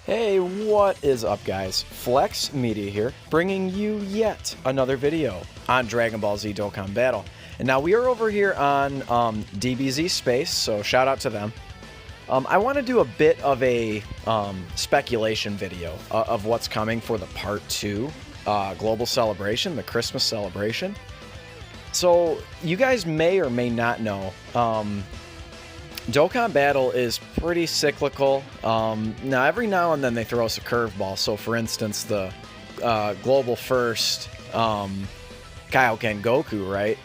Hey, what is up, guys? Flex Media here, bringing you yet another video on Dragon Ball Z Dokkan Battle. And now we are over here on DBZ Space, so shout out to them. I want to do a bit of a speculation video of what's coming for the Part 2 Global Celebration, the Christmas celebration. So, you guys may or may not know, Dokkan Battle is pretty cyclical. Now, every now and then they throw us a curveball. So, for instance, the Global First Kaioken Goku, right?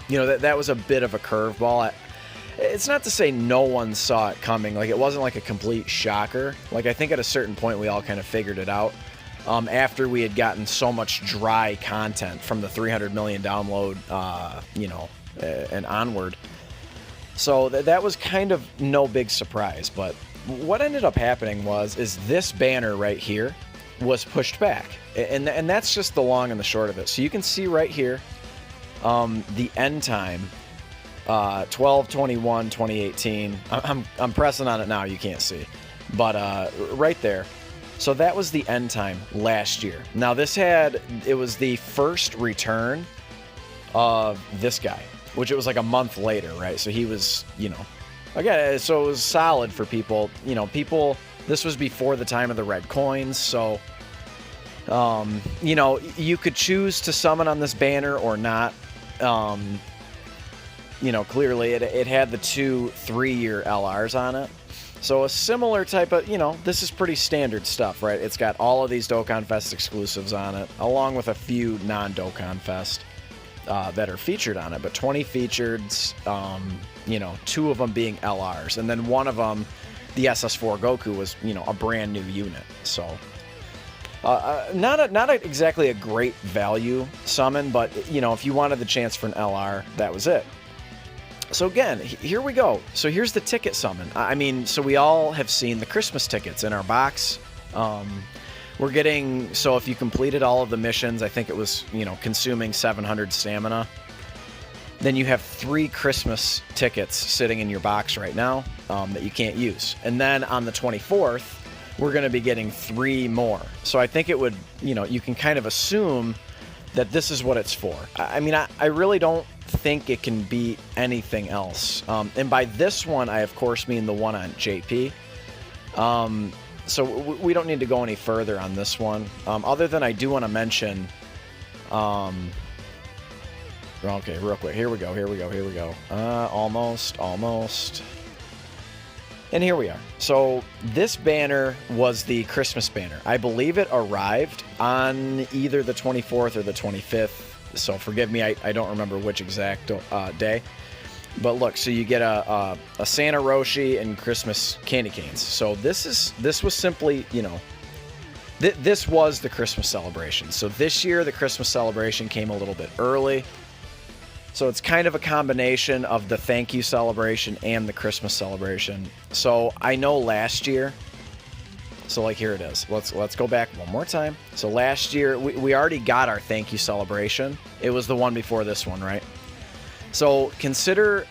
You know, that was a bit of a curveball. It's not to say no one saw it coming. Like, it wasn't like a complete shocker. Like, I think at a certain point we all kind of figured it out. After we had gotten so much dry content from the 300 million download, and onward. So that was kind of no big surprise, but what ended up happening is this banner right here was pushed back, and that's just the long and the short of it. So you can see right here, the end time, 12/21/2018. I'm pressing on it now. You can't see, but right there. So that was the end time last year. Now it was the first return of this guy, which it was like a month later, right? So he was, again, so it was solid for people. This was before the time of the red coins, so, you could choose to summon on this banner or not. Clearly it had the 2-3-year LRs on it. So a similar type of, this is pretty standard stuff, right? It's got all of these Dokkan Fest exclusives on it, along with a few non-Dokkan Fest that are featured on it, but 20 featured, 2 of them being LRs, and then one of them, the SS4 Goku, was, a brand new unit. So, not exactly a great value summon, but, if you wanted the chance for an LR, that was it. So again, here we go. So here's the ticket summon. So we all have seen the Christmas tickets in our box. We're getting, so if you completed all of the missions, I think it was, consuming 700 stamina, then you have 3 Christmas tickets sitting in your box right now that you can't use. And then on the 24th, we're going to be getting 3 more. So I think it would, you can kind of assume that this is what it's for. I really don't think it can be anything else. And by this one, I of course mean the one on JP. So we don't need to go any further on this one, other than I do want to mention, okay, real quick, here we go, almost, and here we are. So this banner was the Christmas banner. I believe it arrived on either the 24th or the 25th, so forgive me, I don't remember which exact day. But look, so you get a Santa Roshi and Christmas candy canes. So this was simply, this was the Christmas celebration. So this year the Christmas celebration came a little bit early. So it's kind of a combination of the thank you celebration and the Christmas celebration. So I know last year, so like here it is. Let's go back one more time. So last year we already got our thank you celebration. It was the one before this one, right? So consider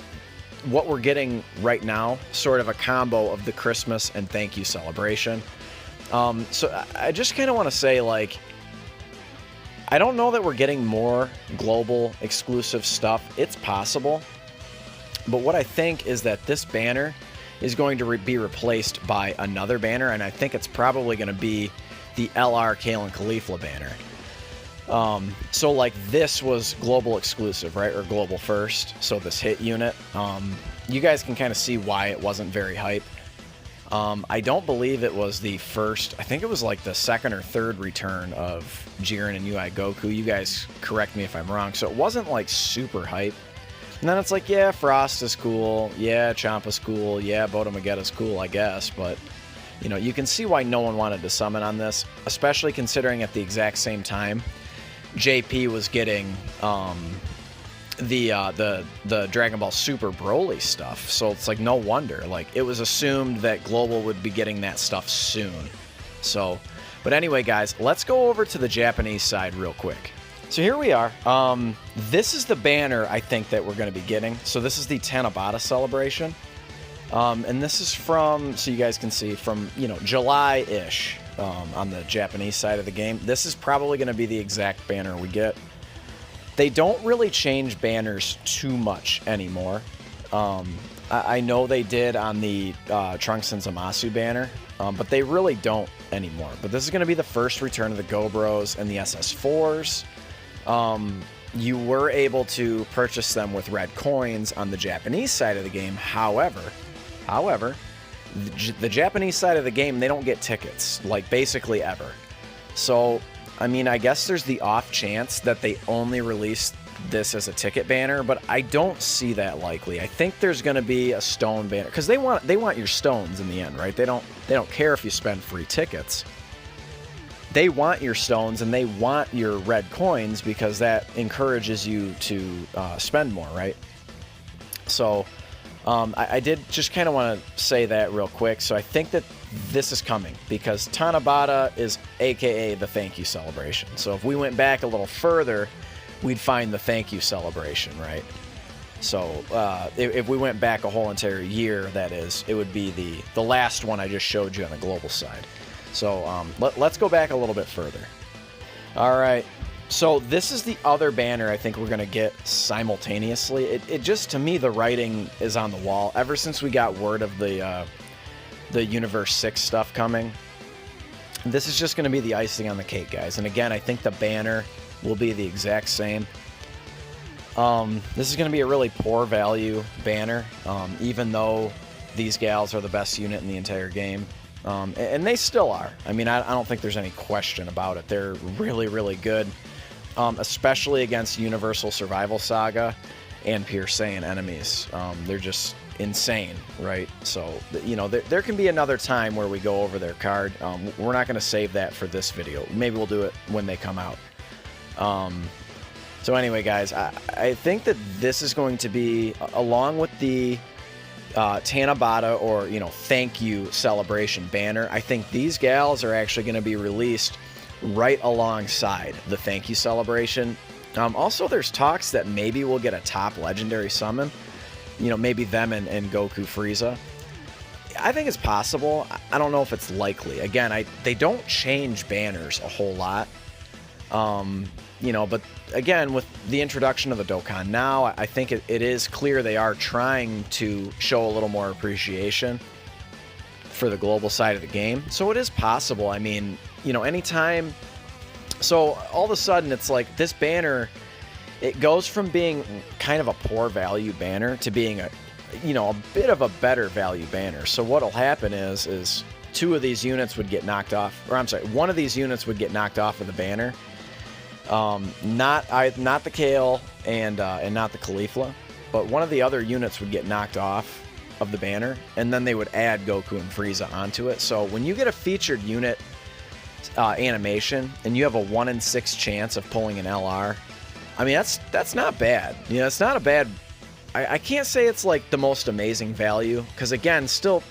what we're getting right now, sort of a combo of the Christmas and thank you celebration. So I just kind of want to say, like, I don't know that we're getting more global exclusive stuff. It's possible. But what I think is that this banner is going to be replaced by another banner, and I think it's probably going to be the LR Kale and Caulifla banner. So like this was global exclusive, right? Or global first. So this hit unit, you guys can kind of see why it wasn't very hype. I don't believe it was the first, I think it was like the second or third return of Jiren and UI Goku. You guys correct me if I'm wrong. So it wasn't like super hype. And then it's like, yeah, Frost is cool. Yeah, Champa's cool. Yeah, Botamageta's cool, I guess. But, you can see why no one wanted to summon on this, especially considering at the exact same time, JP was getting the Dragon Ball Super Broly stuff, so it's like no wonder. Like it was assumed that Global would be getting that stuff soon. So, but anyway, guys, let's go over to the Japanese side real quick. So here we are. This is the banner I think that we're going to be getting. So this is the Tanabata celebration. And this is from, so you guys can see, from, you know, July-ish on the Japanese side of the game. This is probably going to be the exact banner we get. They don't really change banners too much anymore. I know they did on the Trunks and Zamasu banner, but they really don't anymore. But this is going to be the first return of the Go Bros and the SS4s. You were able to purchase them with red coins on the Japanese side of the game. However, the Japanese side of the game, they don't get tickets, like basically ever. So, I mean, I guess there's the off chance that they only release this as a ticket banner, but I don't see that likely. I think there's going to be a stone banner because they want your stones in the end, right? They don't care if you spend free tickets. They want your stones and they want your red coins because that encourages you to spend more, right? So I did just kind of want to say that real quick. So I think that this is coming because Tanabata is AKA the thank you celebration. So if we went back a little further, we'd find the thank you celebration, right? So if we went back a whole entire year, that is, it would be the last one I just showed you on the global side. So let's go back a little bit further. All right. So this is the other banner I think we're going to get simultaneously. It just, to me, the writing is on the wall. Ever since we got word of the Universe 6 stuff coming, this is just going to be the icing on the cake, guys. And again, I think the banner will be the exact same. This is going to be a really poor value banner, even though these gals are the best unit in the entire game. And they still are. I mean, I don't think there's any question about it. They're really, really good, especially against Universal Survival Saga and Pure Saiyan enemies. They're just insane, right? So, you know, there can be another time where we go over their card. We're not going to save that for this video. Maybe we'll do it when they come out. So anyway, guys, I think that this is going to be, along with the Tanabata, or, you know, thank you celebration banner, I think these gals are actually going to be released right alongside the thank you celebration. Also, there's talks that maybe we'll get a top legendary summon, you know, maybe them and Goku Frieza. I think it's possible. I don't know if it's likely. Again, they don't change banners a whole lot. You know, but again, with the introduction of the Dokkan Now, I think it is clear they are trying to show a little more appreciation for the global side of the game. So it is possible. I mean, you know, anytime. So all of a sudden, it's like this banner, it goes from being kind of a poor value banner to being a, you know, a bit of a better value banner. So what'll happen is two of these units would get knocked off, or I'm sorry, one of these units would get knocked off of the banner. Not the Kale and not the Caulifla, but one of the other units would get knocked off of the banner, and then they would add Goku and Frieza onto it. So when you get a featured unit animation and you have a 1 in 6 chance of pulling an LR, I mean, that's not bad. You know, it's not a bad. I can't say it's like the most amazing value, because again, still,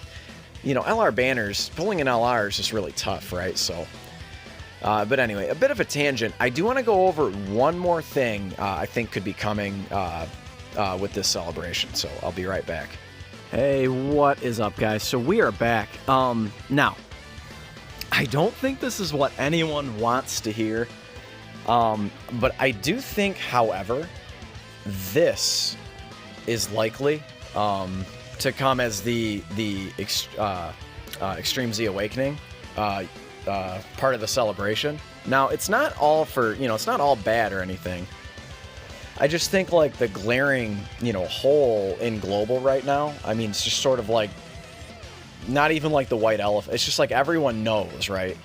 you know, LR banners, pulling an LR is just really tough, right? So. But anyway, a bit of a tangent. I do want to go over one more thing I think could be coming with this celebration, so I'll be right back. Hey, what is up, guys? So we are back. Now, I don't think this is what anyone wants to hear, but I do think, however, this is likely to come as the Extreme Z Awakening. Part of the celebration. Now, it's not all for, you know, it's not all bad or anything. I just think, like, the glaring, you know, hole in global right now, I mean, it's just sort of like, not even like the white elephant, it's just like everyone knows, right?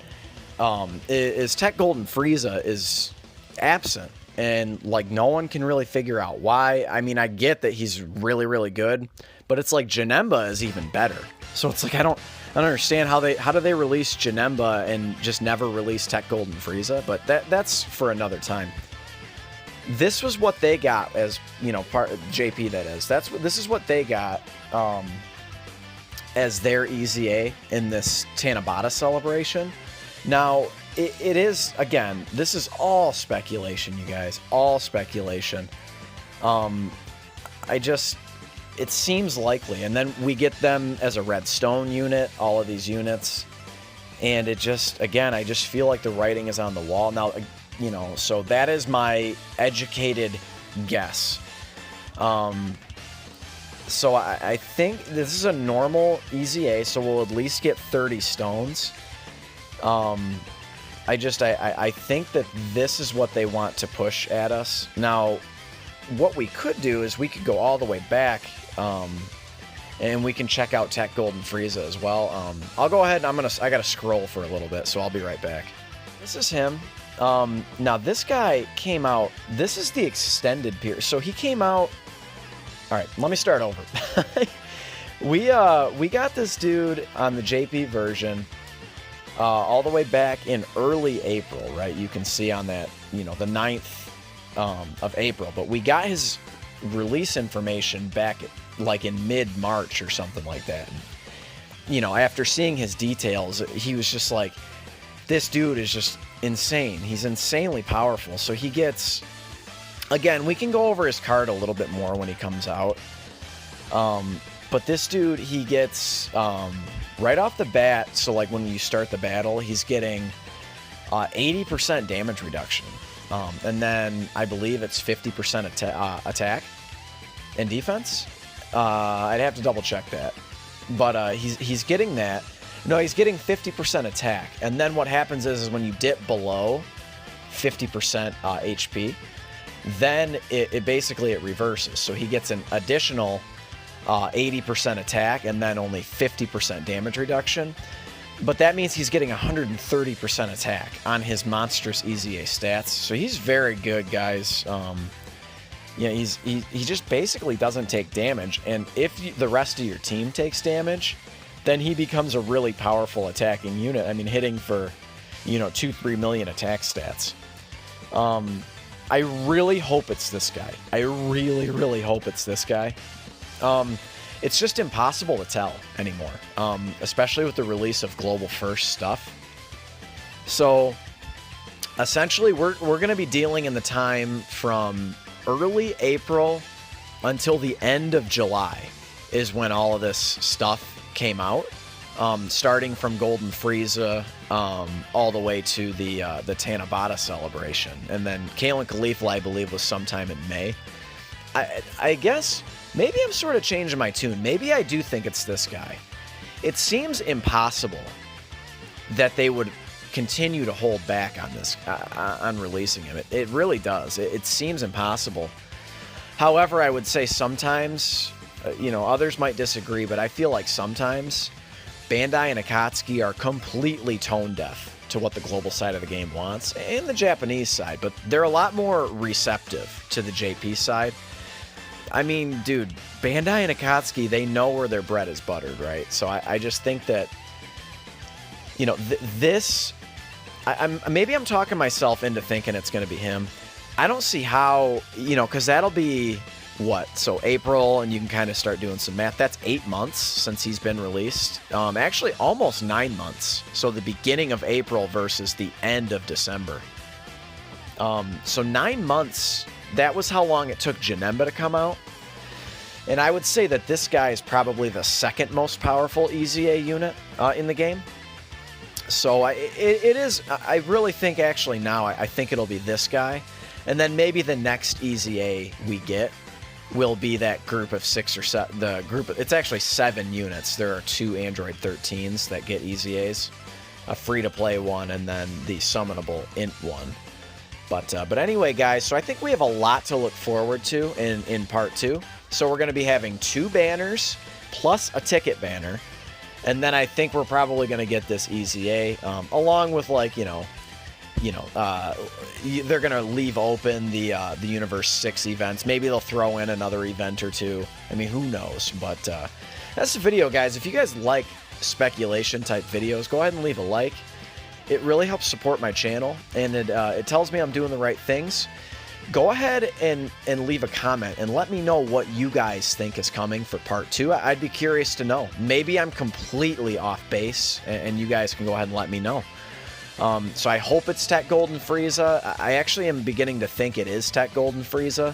Is Tech Golden Frieza is absent, and, like, no one can really figure out why. I mean, I get that he's really, really good, but it's like Janemba is even better. So it's like, I don't understand how do they release Janemba and just never release Tech Golden Frieza, but that's for another time. This was what they got as, you know, part of JP, that is. This is what they got as their EZA in this Tanabata celebration. Now, it is, again, this is all speculation, you guys, all speculation. it seems likely. And then we get them as a red stone unit, all of these units. And it just, again, I just feel like the writing is on the wall. Now, you know, so that is my educated guess. So I think this is a normal EZA, so we'll at least get 30 stones. I think that this is what they want to push at us. Now, what we could do is we could go all the way back, and we can check out Tech Golden Frieza as well. I'll go ahead and I gotta scroll for a little bit, so I'll be right back. This is him. Now this guy came out, this is the extended period. So he came out, all right, let me start over. We got this dude on the JP version, all the way back in early April, right? You can see on that, you know, the 9th of April, but we got his release information back like in mid-March or something like that. And, you know, after seeing his details, he was just like, this dude is just insane. He's insanely powerful. So he gets, again, we can go over his card a little bit more when he comes out. But this dude, he gets, right off the bat, so like when you start the battle, he's getting 80% damage reduction. And then I believe it's 50% attack and defense. I'd have to double check that. But he's getting that. No, he's getting 50% attack. And then what happens is when you dip below 50% HP, then it basically it reverses. So he gets an additional 80% attack and then only 50% damage reduction. But that means he's getting 130% attack on his monstrous EZA stats. So he's very good, guys. Yeah, he just basically doesn't take damage. And if the rest of your team takes damage, then he becomes a really powerful attacking unit. I mean, hitting for, you know, 2-3 million attack stats. I really hope it's this guy. I really, really hope it's this guy. It's just impossible to tell anymore, especially with the release of Global First stuff. So, essentially, we're going to be dealing in the time from early April until the end of July is when all of this stuff came out, starting from Golden Frieza all the way to the Tanabata celebration. And then Kalen Caulifla, I believe, was sometime in May. I guess maybe I'm sort of changing my tune. Maybe I do think it's this guy. It seems impossible that they would continue to hold back on this, on releasing him. It really does. It seems impossible. However, I would say sometimes, you know, others might disagree, but I feel like sometimes Bandai and Akatsuki are completely tone deaf to what the global side of the game wants, and the Japanese side, but they're a lot more receptive to the JP side. I mean, dude, Bandai and Akatsuki, they know where their bread is buttered, right? So I just think that, you know, maybe I'm talking myself into thinking it's going to be him. I don't see how, you know, because that'll be, what, so April, and you can kind of start doing some math. That's 8 months since he's been released. Actually, almost 9 months. So the beginning of April versus the end of December. So 9 months, that was how long it took Janemba to come out. And I would say that this guy is probably the second most powerful EZA unit in the game. So it is, I really think actually now, I think it'll be this guy. And then maybe the next EZA we get will be that group of 6 or 7, the group, it's actually 7 units. There are 2 Android 13s that get EZAs, a free-to-play one, and then the summonable int one. But anyway, guys, so I think we have a lot to look forward to in part 2. So we're going to be having 2 banners plus a ticket banner. And then I think we're probably going to get this EZA, along with, like, they're going to leave open the Universe 6 events. Maybe they'll throw in another event or 2. I mean, who knows? But that's the video, guys. If you guys like speculation-type videos, go ahead and leave a like. It really helps support my channel, and it tells me I'm doing the right things. Go ahead and leave a comment and let me know what you guys think is coming for part 2. I'd be curious to know. Maybe I'm completely off base, and you guys can go ahead and let me know. So I hope it's Tech Golden Frieza. I actually am beginning to think it is Tech Golden Frieza.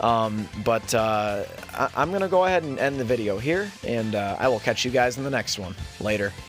But I'm going to go ahead and end the video here, and I will catch you guys in the next one. Later.